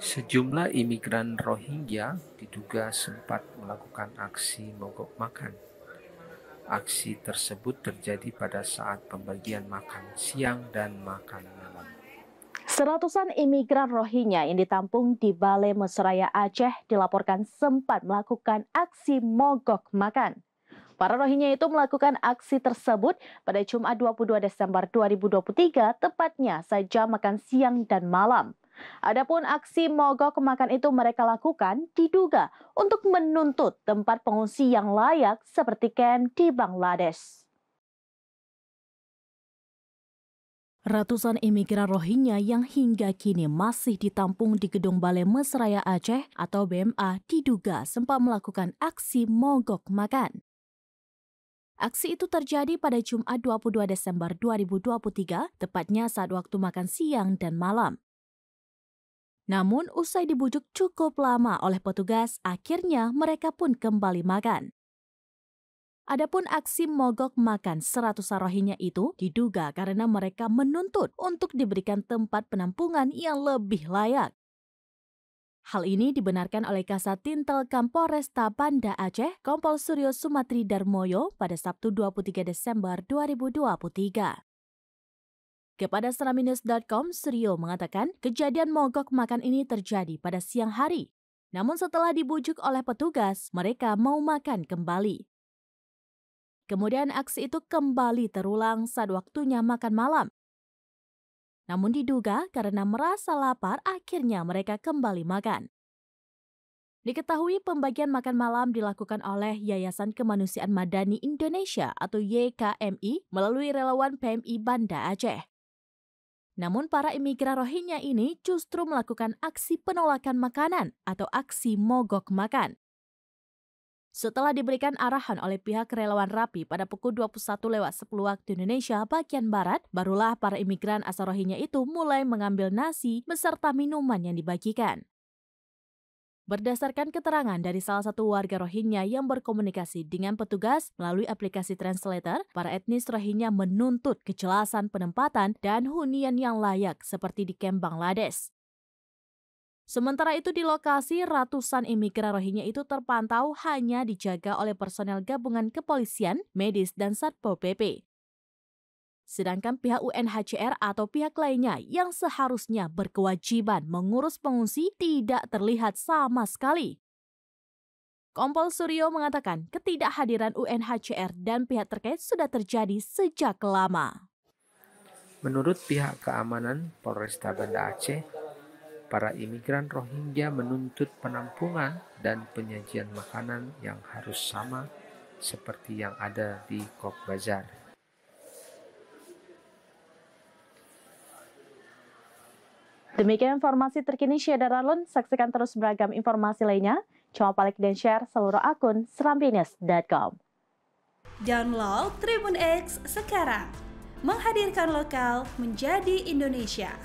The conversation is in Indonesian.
Sejumlah imigran Rohingya diduga sempat melakukan aksi mogok makan. Aksi tersebut terjadi pada saat pembagian makan siang dan makan malam. Seratusan imigran Rohingya yang ditampung di Balai Mesraya Aceh dilaporkan sempat melakukan aksi mogok makan. Para Rohingya itu melakukan aksi tersebut pada Jumat 22 Desember 2023, tepatnya saja makan siang dan malam. Adapun aksi mogok makan itu mereka lakukan diduga untuk menuntut tempat pengungsi yang layak seperti kamp di Bangladesh. Ratusan imigran Rohingya yang hingga kini masih ditampung di Gedung Balai Mesraya Aceh atau BMA diduga sempat melakukan aksi mogok makan. Aksi itu terjadi pada Jumat 22 Desember 2023, tepatnya saat waktu makan siang dan malam. Namun, usai dibujuk cukup lama oleh petugas, akhirnya mereka pun kembali makan. Adapun aksi mogok makan seratusan Rohingya itu diduga karena mereka menuntut untuk diberikan tempat penampungan yang lebih layak. Hal ini dibenarkan oleh Kasat Tintelkam Polresta Banda Aceh, Kompol Suryo Sumatri Darmoyo pada Sabtu 23 Desember 2023. Kepada Seraminus.com, Suryo mengatakan kejadian mogok makan ini terjadi pada siang hari. Namun setelah dibujuk oleh petugas, mereka mau makan kembali. Kemudian aksi itu kembali terulang saat waktunya makan malam. Namun diduga karena merasa lapar, akhirnya mereka kembali makan. Diketahui pembagian makan malam dilakukan oleh Yayasan Kemanusiaan Madani Indonesia atau YKMI melalui relawan PMI Banda Aceh. Namun para imigran Rohingya ini justru melakukan aksi penolakan makanan atau aksi mogok makan. Setelah diberikan arahan oleh pihak relawan Rapi pada pukul 21.10 waktu Indonesia bagian Barat, barulah para imigran asal Rohingya itu mulai mengambil nasi beserta minuman yang dibagikan. Berdasarkan keterangan dari salah satu warga Rohingya yang berkomunikasi dengan petugas melalui aplikasi translator, para etnis Rohingya menuntut kejelasan penempatan dan hunian yang layak seperti di kamp Bangladesh. Sementara itu di lokasi, ratusan imigran Rohingya itu terpantau hanya dijaga oleh personel gabungan kepolisian, medis, dan Satpol PP. Sedangkan pihak UNHCR atau pihak lainnya yang seharusnya berkewajiban mengurus pengungsi tidak terlihat sama sekali. Kompol Suryo mengatakan ketidakhadiran UNHCR dan pihak terkait sudah terjadi sejak lama. Menurut pihak keamanan Polresta Banda Aceh, para imigran Rohingya menuntut penampungan dan penyajian makanan yang harus sama seperti yang ada di Cox's Bazar. Demikian informasi terkini Syeda Darlun. Saksikan terus beragam informasi lainnya. Cuma balik dan share seluruh akun Seraminus.com. Download Tribun X sekarang. Menghadirkan lokal menjadi Indonesia.